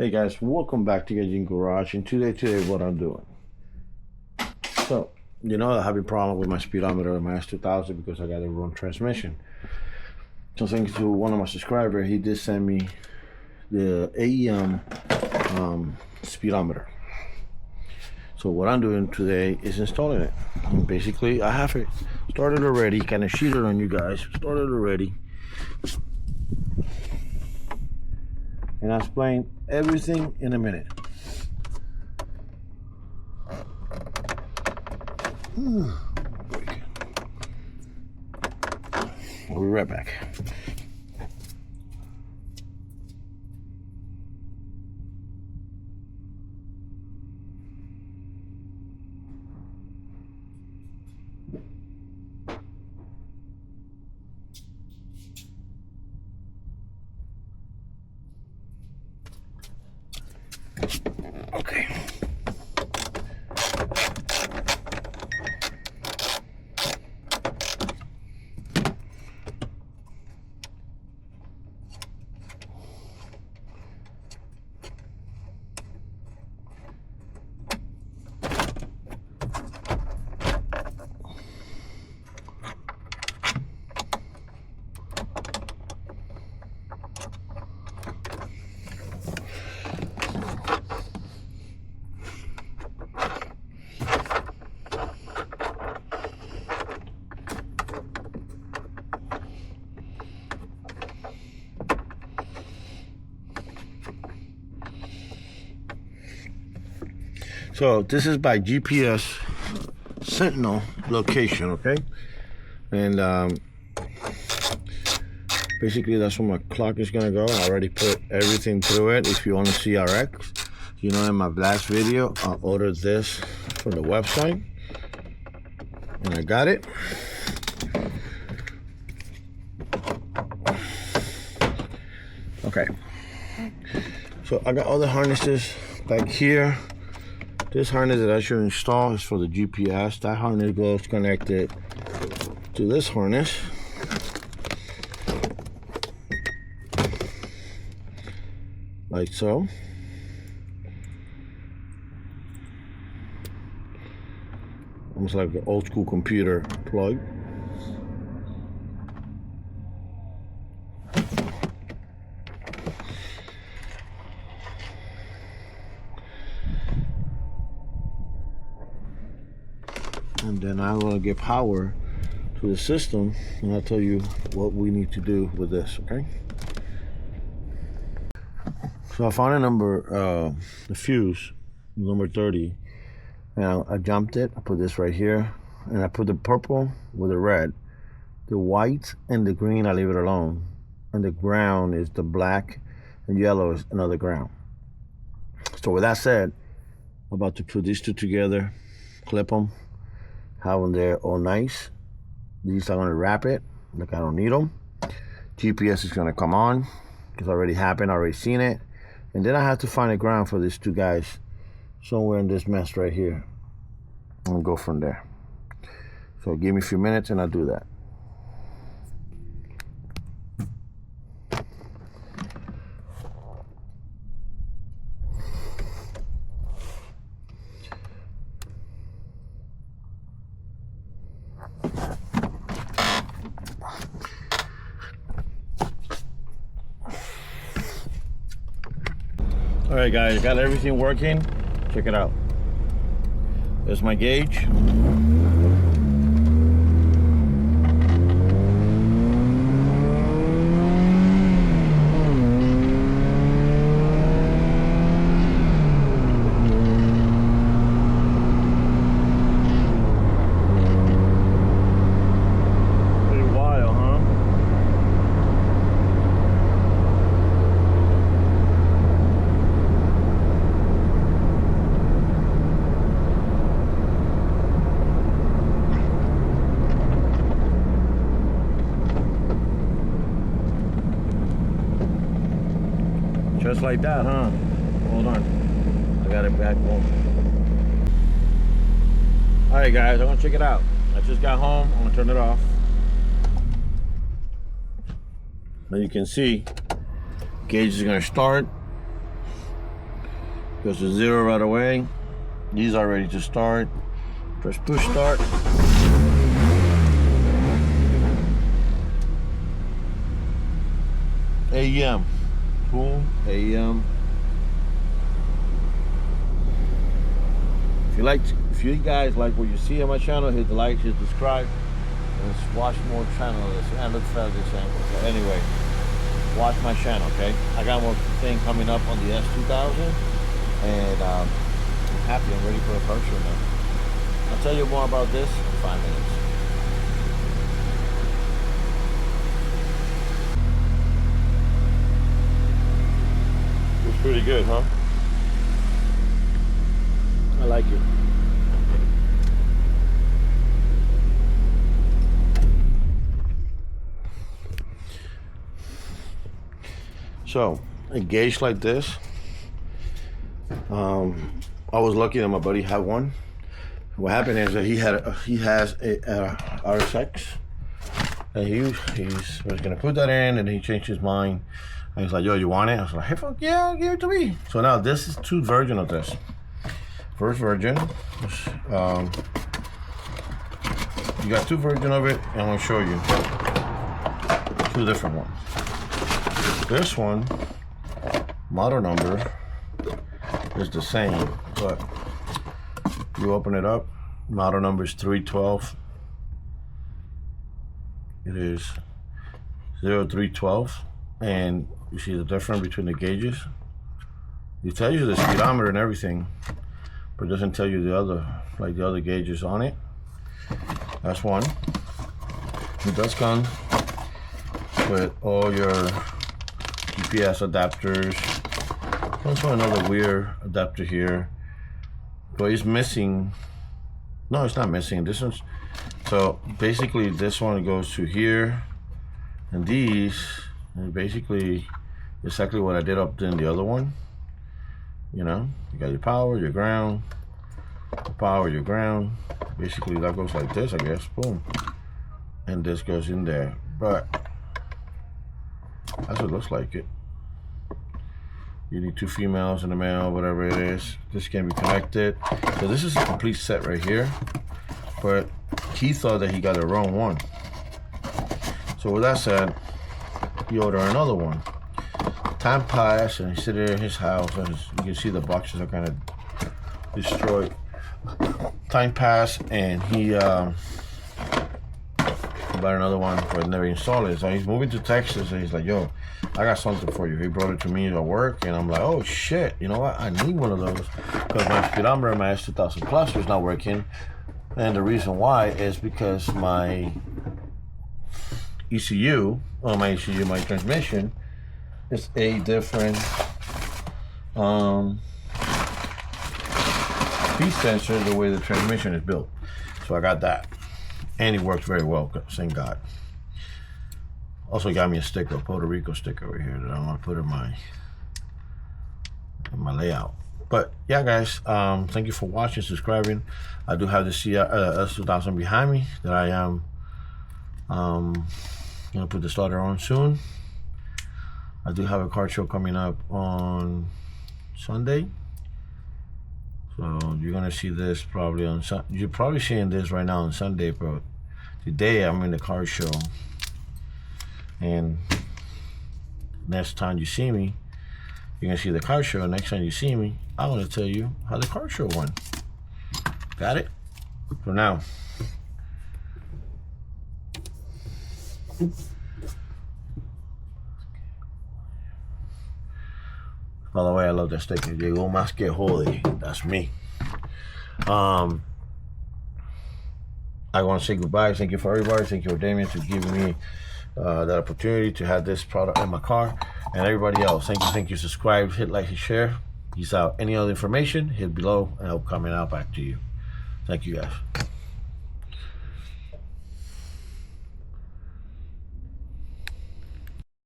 Hey guys, welcome back to Gaijin Garage, and today what I'm doing. So, you know I have a problem with my speedometer in my S2000 because I got the wrong transmission. So thanks to one of my subscribers, he did send me the AEM speedometer. So what I'm doing today is installing it. And basically, I have it started already, kind of cheated on you guys, started already. And I'll explain everything in a minute. We'll be right back. Okay. So this is by GPS Sentinel location, okay? And basically that's where my clock is gonna go. I already put everything through it. If you want to see RX, you know, in my last video, I ordered this from the website, and I got it. Okay. So I got all the harnesses back here. This harness that I should install is for the GPS. That harness goes connected to this harness. Like so. Almost like an old school computer plug. And then I'm going to get power to the system, and I'll tell you what we need to do with this, okay? So I found a number, the fuse, number 30. Now I jumped it, I put this right here, and I put the purple with the red. The white and the green, I leave it alone. And the ground is the black, and yellow is another ground. So with that said, I'm about to put these two together, clip them, have them there all nice. These I'm gonna wrap it like I don't need them. GPS is gonna come on because it already happened, I already seen it. And then I have to find a ground for these two guys somewhere in this mess right here and go from there. So give me a few minutes and I'll do that. All right, guys, got everything working. Check it out. There's my gauge. Just like that, huh? Hold on. I got it back home. Alright guys, I'm gonna check it out. I just got home, I'm gonna turn it off. Now you can see, gauge is gonna start. Goes to 0 right away. These are ready to start. Press push start. AM. Boom. AM. If you guys like what you see on my channel, hit the like, hit subscribe, and watch more channels and look for this channel. So anyway, watch my channel, okay? I got more thing coming up on the S2000, and I'm happy. I'm ready for a car show now. I'll tell you more about this in 5 minutes. It's pretty good, huh? I like it. So, a gauge like this. I was lucky that my buddy had one. What happened is that he has a RSX, and he was gonna put that in, and he changed his mind. And he's like, "Yo, you want it?" I was like, "Hey, fuck yeah, give it to me." So now this is 2 versions of this. First version, you got 2 versions of it, and I'm gonna show you 2 different ones. This one, model number is the same, but you open it up, model number is 312. It is 0312, and you see the difference between the gauges. It tells you the speedometer and everything, but it doesn't tell you the other gauges on it. That's one. It does come with all your GPS adapters. Comes with another weird adapter here, but it's missing. No, it's not missing. This one's, so basically this one goes to here, and these, and basically exactly what I did up in the other one. You know, you got your power, your ground, your power, your ground. Basically that goes like this, I guess. Boom, and this goes in there. But that's what it looks like. It. You need 2 females and a male, whatever it is. This can be connected. So this is a complete set right here. But he thought that he got the wrong one. So with that said, he ordered another one. Time passed, and he sit there in his house, and you can see the boxes are kind of destroyed. Time passed, and he bought another one, but never installed it. So he's moving to Texas, and he's like, "Yo, I got something for you." He brought it to me at work, and I'm like, "Oh shit, you know what? I need one of those because my speedometer, my S2000 Plus, is not working." And the reason why is because my ECU, my transmission, is a different speed sensor the way the transmission is built. So I got that, and it works very well. Thank God. Also got me a sticker, a Puerto Rico sticker over here that I want to put in my layout. But yeah, guys, thank you for watching, subscribing. I do have the S2000 behind me that I am gonna put the starter on soon. I do have a car show coming up on Sunday, so you're gonna see this probably on you're probably seeing this right now on Sunday, but today I'm in the car show. And next time you see me, you're gonna see the car show. Next time you see me, I want to tell you how the car show went. Got it? For now. By the way, I love that sticker. Llegó más que jode. That's me. I want to say goodbye. Thank you for everybody. Thank you for Damien for giving me that opportunity to have this product in my car, and everybody else. Thank you. Subscribe, hit like, and share. Peace out. Any other information, hit below, and I'll comment out back to you. Thank you, guys.